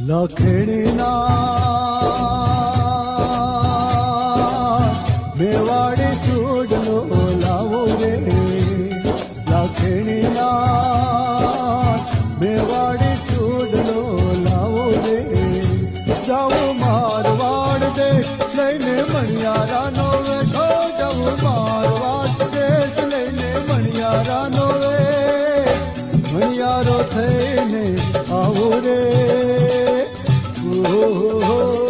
લખણીના મેવાડી ચૂડલો લાવો રે લખણીના મેવાડી ચૂડલો લાવો રે જાવું મારવાડ દેશ લઈને મણિયારાનો વેઠો જાવું મારવાડ દેશ લઈને મણિયારાનો વે મણિયારો થઈને આવો રે. Oh, oh, oh.